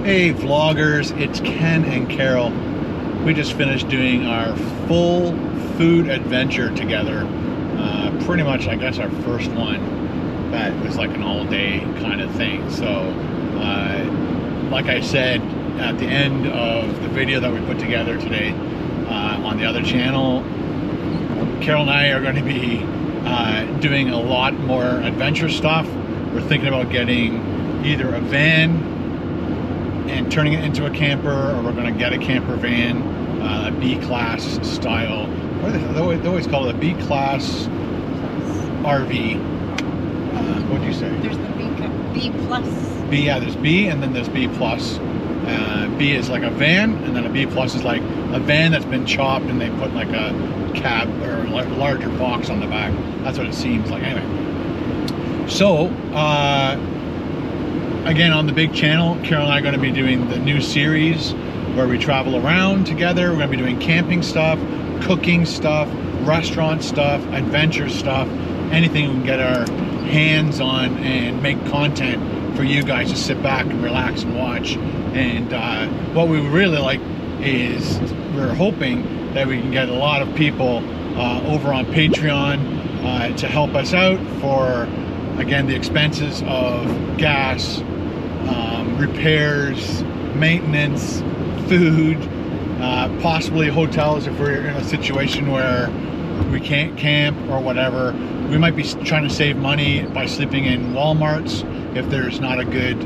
Hey vloggers, it's Ken and Carol. We just finished doing our full food adventure together. Pretty much, I guess, our first one that was like an all-day kind of thing. So, like I said at the end of the video that we put together today on the other channel, Carol and I are going to be doing a lot more adventure stuff. We're thinking about getting either a van and turning it into a camper, or we're going to get a camper van, a B-class style. They always call it a B-class RV. What do you say? There's the B plus. B, yeah, there's B and then there's B plus. B is like a van, and then a B plus is like a van that's been chopped and they put like a cab or a larger box on the back. That's what it seems like. Anyway, so again, on the big channel, Carol and I are going to be doing the new series where we travel around together. We're going to be doing camping stuff, cooking stuff, restaurant stuff, adventure stuff, anything we can get our hands on and make content for you guys to sit back and relax and watch. And what we really like is we're hoping that we can get a lot of people over on Patreon to help us out for, again, the expenses of gas, repairs, maintenance, food, possibly hotels if we're in a situation where we can't camp or whatever. We might be trying to save money by sleeping in Walmarts if there's not a good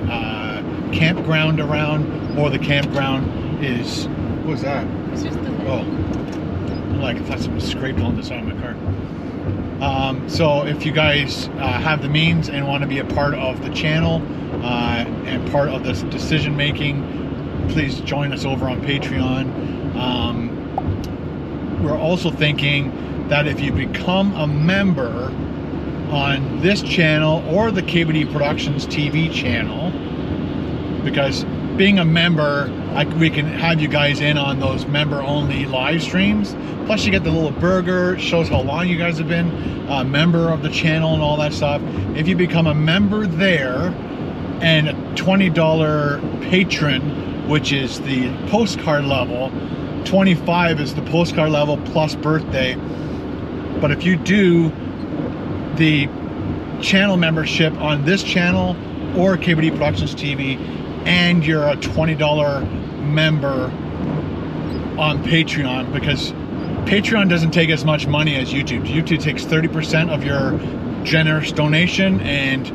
campground around, or the campground is, what was that? It's just the Oh, like I thought someone scraped on the side of my car. So if you guys have the means and want to be a part of the channel and part of this decision making, please join us over on Patreon. We're also thinking that if you become a member on this channel or the KBD Productions TV channel, because being a member, we can have you guys in on those member-only live streams. Plus, you get the little burger, shows how long you guys have been a member of the channel and all that stuff. If you become a member there, and a $20 patron, which is the postcard level, $25 is the postcard level plus birthday. But if you do the channel membership on this channel or KBD Productions TV, and you're a $20 member on Patreon, because Patreon doesn't take as much money as YouTube. YouTube takes 30% of your generous donation, and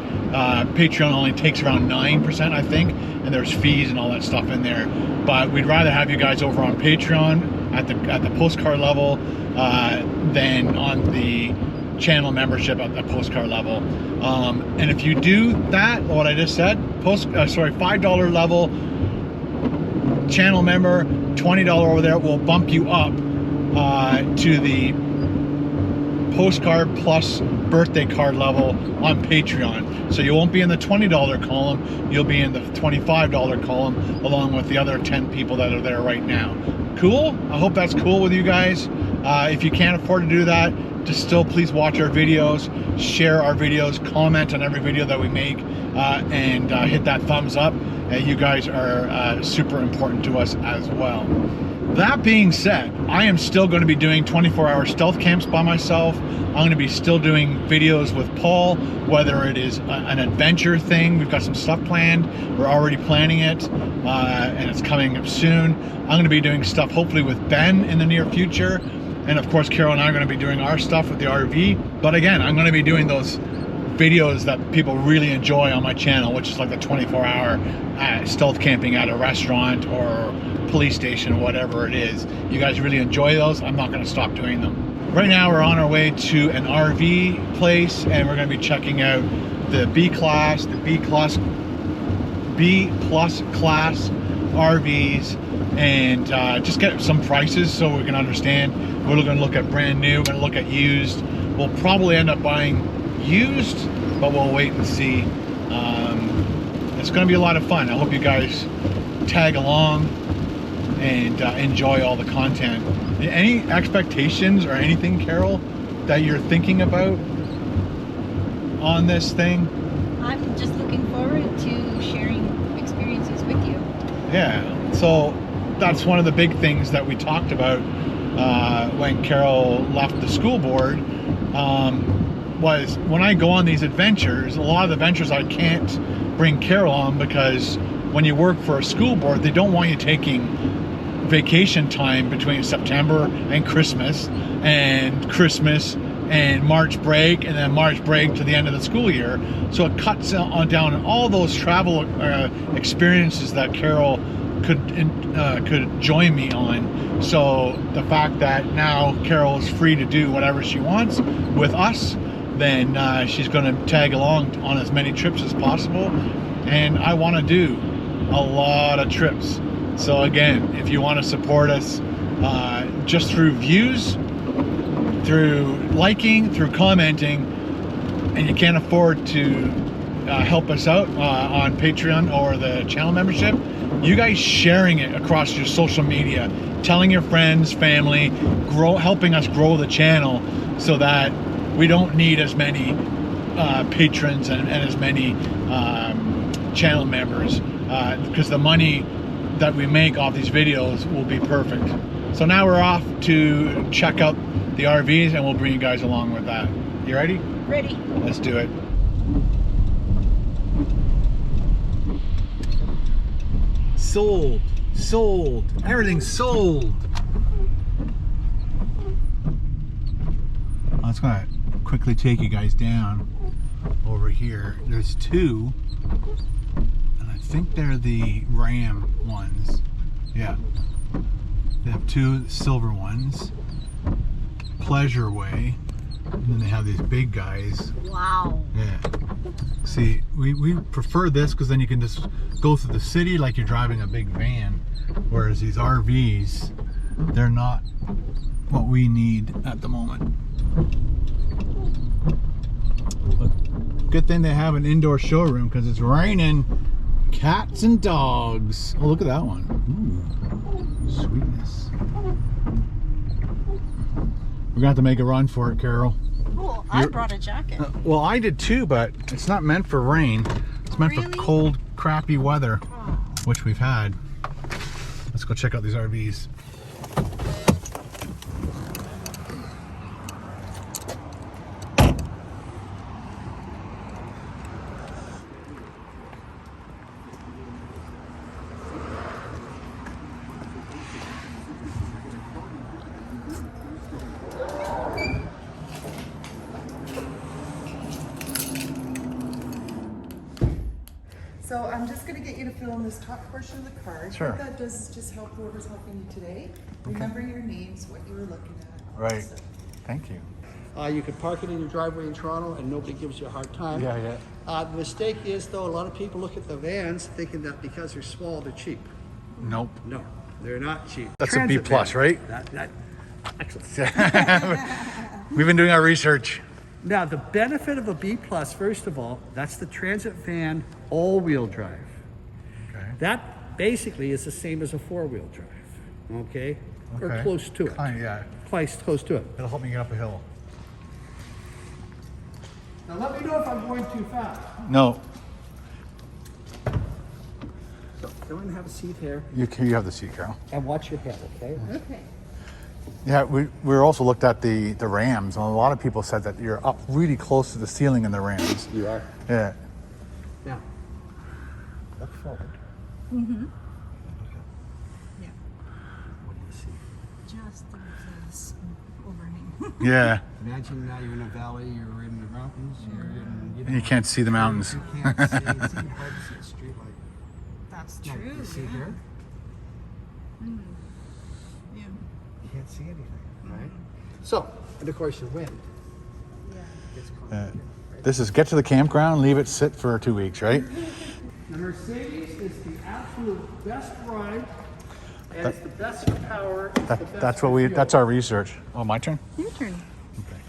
Patreon only takes around 9%, I think, and there's fees and all that stuff in there. But we'd rather have you guys over on Patreon at the postcard level than on the channel membership at the postcard level. And if you do that, what I just said, $5 level channel member, $20 over there will bump you up to the postcard plus birthday card level on Patreon. So you won't be in the $20 column, you'll be in the $25 column along with the other 10 people that are there right now. Cool? I hope that's cool with you guys. If you can't afford to do that, just still please watch our videos, share our videos, comment on every video that we make, and hit that thumbs up. You guys are super important to us as well. That being said, I am still going to be doing 24-hour stealth camps by myself. I'm going to be still doing videos with Paul, whether it is an adventure thing. We've got some stuff planned. We're already planning it, and it's coming up soon. I'm going to be doing stuff hopefully with Ben in the near future. And of course, Carol and I are going to be doing our stuff with the RV. But again, I'm going to be doing those videos that people really enjoy on my channel, which is like the 24-hour stealth camping at a restaurant or police station, whatever it is. You guys really enjoy those. I'm not going to stop doing them. Right now we're on our way to an RV place, and we're going to be checking out the B class, the B plus class RVs, and just get some prices so we can understand. We're going to look at brand new, we're going to look at used. We'll probably end up buying used, but we'll wait and see. It's going to be a lot of fun. I hope you guys tag along and enjoy all the content. Any expectations or anything, Carol, that you're thinking about on this thing? I'm just looking forward to sharing experiences with you. Yeah, so that's one of the big things that we talked about when Carol left the school board, was when I go on these adventures, a lot of the adventures I can't bring Carol on because when you work for a school board, they don't want you taking vacation time between September and Christmas and March break, and then March break to the end of the school year. So it cuts on down all those travel experiences that Carol could join me on. So the fact that now Carol is free to do whatever she wants with us, then she's going to tag along on as many trips as possible. And I want to do a lot of trips. So again, if you want to support us just through views, through liking, through commenting, and you can't afford to help us out on Patreon or the channel membership, you guys sharing it across your social media, telling your friends, family, helping us grow the channel so that we don't need as many patrons and as many channel members, because the money that we make off these videos will be perfect. So now we're off to check out the RVs, and we'll bring you guys along with that. You ready? Ready. Let's do it. Sold. Sold. Everything's sold. I was gonna quickly take you guys down over here. There's two, and I think they're the Ram ones. Yeah. They have two silver ones. Pleasure Way, and then they have these big guys. Wow. Yeah. See, we prefer this because then you can just go through the city like you're driving a big van, whereas these RVs, they're not what we need at the moment. Look, good thing they have an indoor showroom because it's raining cats and dogs. Oh, look at that one. Ooh, sweetness. We're gonna have to make a run for it, Carol. Cool. I brought a jacket. Well, I did too, but it's not meant for rain. It's meant for cold, crappy weather, which we've had. Let's go check out these RVs. So I'm just going to get you to fill in this top portion of the card. Sure. What that does is just help whoever's helping you today. Remember your names, what you were looking at. all that Right. stuff. Thank you. You could park it in your driveway in Toronto and nobody gives you a hard time. Yeah. The mistake is, though, a lot of people look at the vans thinking that because they're small, they're cheap. Nope. No, they're not cheap. That's a B plus, van. right? Excellent. We've been doing our research. Now, the benefit of a B plus, first of all, that's the transit van all-wheel drive. Okay. That basically is the same as a four-wheel drive, okay? Or Okay. close to it. Yeah. Close to it. It'll help me get up a hill. Now, let me know if I'm going too fast. No, So, go and have a seat here you have the seat, Carol. and watch your head, okay? Okay. Yeah, we also looked at the Rams, and a lot of people said that you're up really close to the ceiling in the Rams. You are. Yeah. Now, look forward. Mm-hmm. Yeah. What do you see? Just this overhang. Yeah. Imagine now you're in a valley, you're in the mountains, you're in, And you can't see the mountains. You can't see, it's even hard to see a street light. That's Now, true. you see yeah. here? Yeah. You can't see anything, right? So, and of course your wind. Yeah. It's This is get to the campground, leave it sit for 2 weeks, right? The Mercedes is the absolute best ride, and it's the best for power. It's the best That's for what fuel. that's our research. Oh, my turn? Your turn. Okay.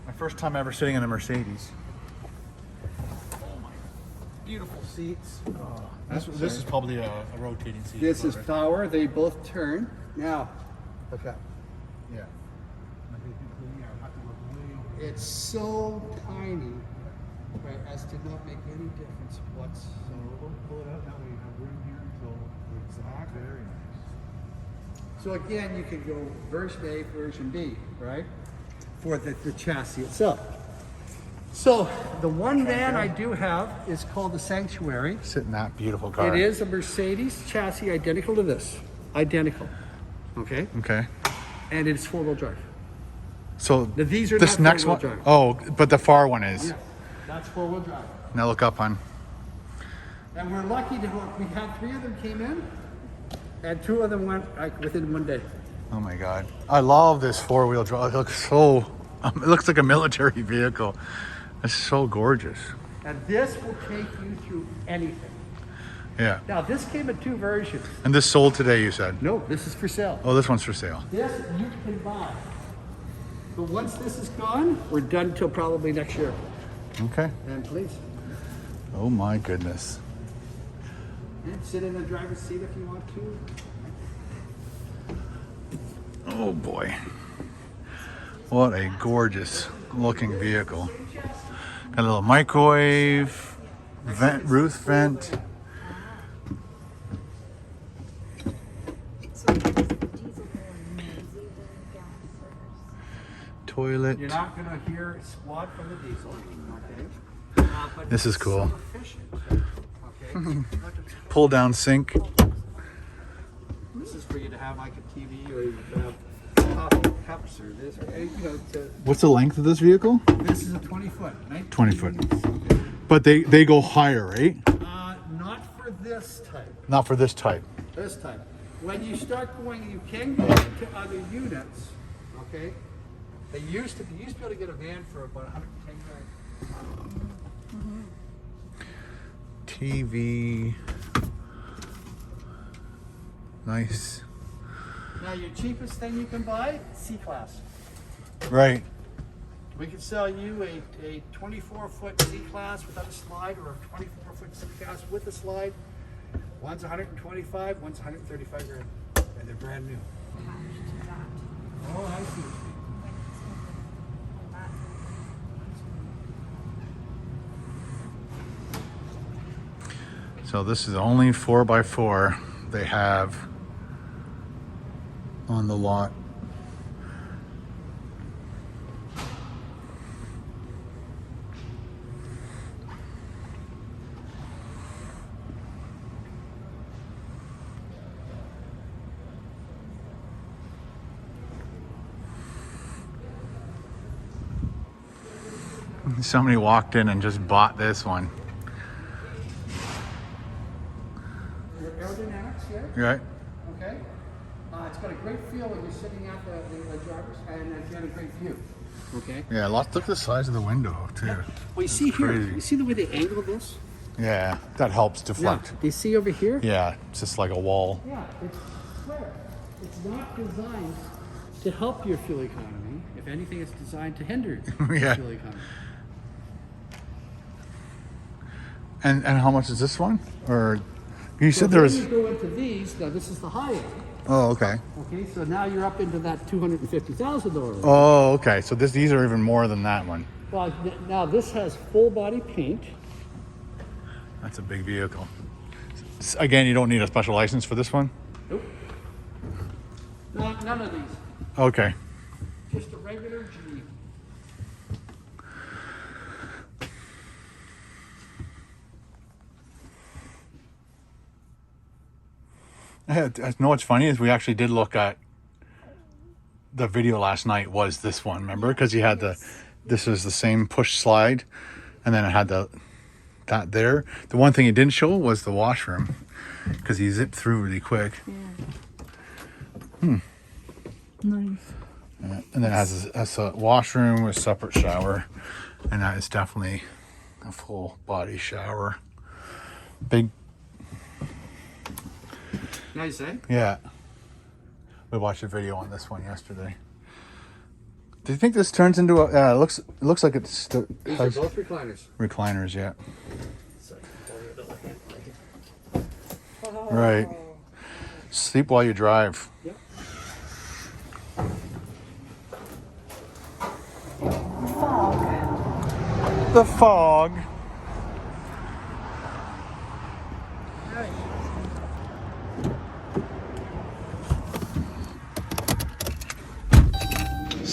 My first time ever sitting in a Mercedes. Beautiful seats. This is probably a rotating seat. This is power. They both turn. Now, look up. Yeah. It's so tiny. right, as to not make any difference whatsoever. We'll pull it out now. We have room here until exactly. Very nice. So again, you could go version A, version B, right? For the chassis itself. So the one van I do have is called the Sanctuary. Sit in that beautiful car. It is a Mercedes chassis identical to this. Identical. Okay? Okay. And it's four-wheel drive. So Now, these are this not next four-wheel one, drive. oh, but the far one is. Yeah, that's four-wheel drive. Now look up, hon. And we're lucky to we had 3 of them came in, and 2 of them went like within 1 day. Oh my God. I love this 4-wheel drive. It looks so, it looks like a military vehicle. It's so gorgeous. And this will take you through anything. Yeah. Now this came in 2 versions. And this sold today, you said? No, this is for sale. Oh, this one's for sale. This you can buy. But once this is gone, we're done till probably next year. Okay. And please, Oh my goodness. sit in the driver's seat if you want to. Oh boy. What a gorgeous looking vehicle. Got a little microwave, vent, roof vent. So diesel going amazing gas Toilet. You're not going to hear squat from the diesel. Okay. But This is it's cool. so efficient. Okay. Pull down sink. This is for you to have like a TV, or you can have coffee cups or this, or What's the length of this vehicle? this is a 20-foot, right? 20 foot. But they go higher, right? Not for this type. Not for this type. This type. When you start going, you can go into other units. Okay. They used to be able to get a van for about 110 grand. TV. Nice. Now your cheapest thing you can buy, C-Class. Right. We could sell you a 24-foot C-Class without a slide, or a 24-foot C-Class with a slide. One's 125, one's 135 grand, and they're brand new. attached to that. Oh, I see. So this is the only 4x4 they have on the lot. Somebody walked in and just bought this one. Your aerodynamics here, Right? okay? It's got a great feel when you're sitting at the driver's, and it's got a great view. Okay. Yeah, look at the size of the window too. Well, you see here, crazy. you see the way they angle this? Yeah, that helps deflect. Do you see over here? Yeah, it's just like a wall. Yeah, it's square. It's not designed to help your fuel economy. If anything, it's designed to hinder your Yeah. fuel economy. And how much is this one? Or you So said there then was. you go into these. Now this is the high end. Oh, okay. Okay, so now you're up into that $250,000. Oh, okay. So these are even more than that one. Well, now this has full body paint. That's a big vehicle. Again, you don't need a special license for this one? Nope. None of these. Okay. Just a regular Jeep. Yeah, you know what's funny is we actually did look at the video last night was this one, remember? Because you had this was the same push slide, and then it had that there. The one thing he didn't show was the washroom, because he zipped through really quick. Yeah. Nice. And then it has a washroom with separate shower, and that is definitely a full body shower. Big, Nice, eh? yeah. We watched a video on this one yesterday. Do you think this turns into a? Yeah, it looks like it's These are has both recliners. recliners. Yeah. Right. Sleep while you drive. Yep. The fog.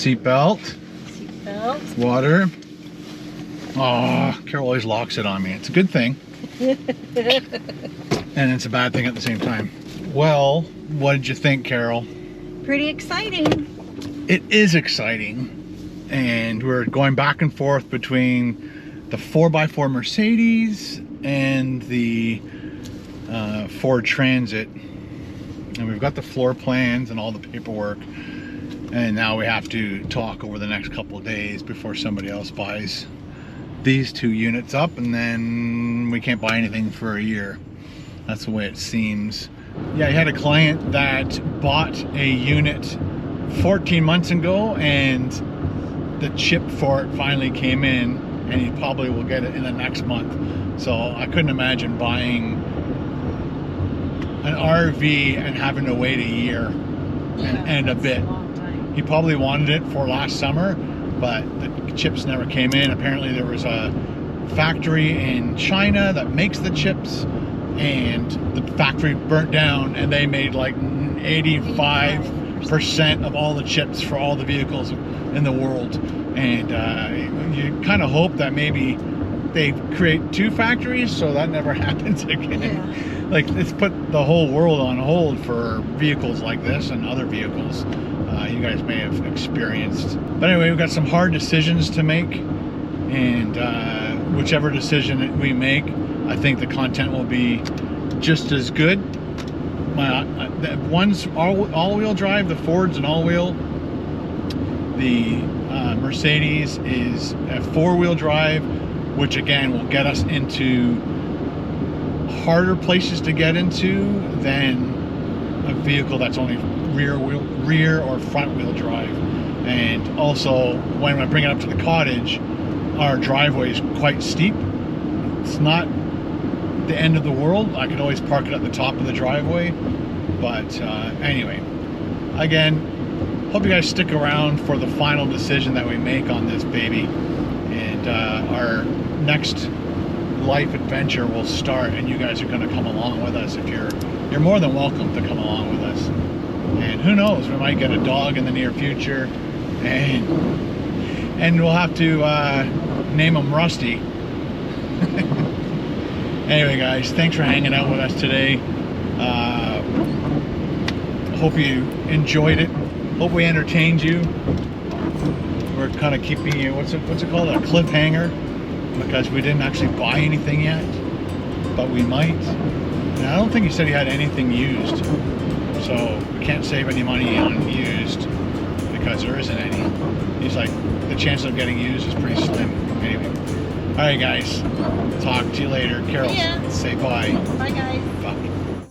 Seatbelt. Seatbelt. Water. Oh, Carol always locks it on me. It's a good thing. And it's a bad thing at the same time. Well, what did you think, Carol? Pretty exciting. It is exciting. And we're going back and forth between the 4x4 Mercedes and the Ford Transit. And we've got the floor plans and all the paperwork. And now we have to talk over the next couple of days before somebody else buys these two units up, and then we can't buy anything for a year. That's the way it seems. Yeah, I had a client that bought a unit 14 months ago, and the chip for it finally came in, and he probably will get it in the next month. So I couldn't imagine buying an RV and having to wait a year and a bit. That's a long time. He probably wanted it for last summer, but the chips never came in. Apparently there was a factory in China that makes the chips, and the factory burnt down, and they made like 85% of all the chips for all the vehicles in the world. And you kind of hope that maybe they create two factories so that never happens again. Yeah. Like, it's put the whole world on hold for vehicles like this and other vehicles you guys may have experienced. But anyway, we've got some hard decisions to make, and whichever decision we make, I think the content will be just as good. One's all-wheel drive, the Ford's an all-wheel. The Mercedes is a four-wheel drive, which again will get us into harder places to get into than a vehicle that's only rear or front wheel drive. And also, when I bring it up to the cottage, our driveway is quite steep. It's not the end of the world. I could always park it at the top of the driveway. But anyway, again, hope you guys stick around for the final decision that we make on this baby. And our next life adventure will start, and you guys are going to come along with us. If you're more than welcome to come along with us. And who knows, we might get a dog in the near future, and we'll have to name him Rusty. Anyway, guys, thanks for hanging out with us today. Hope you enjoyed it. Hope we entertained you. We're kind of keeping you, what's it called, a cliffhanger, because we didn't actually buy anything yet, but we might. And I don't think he said he had anything used, so we can't save any money on used because there isn't any. He's like, the chance of getting used is pretty slim. Anyway, all right, guys, talk to you later. Carol, Yeah. say bye. Bye, guys. Bye.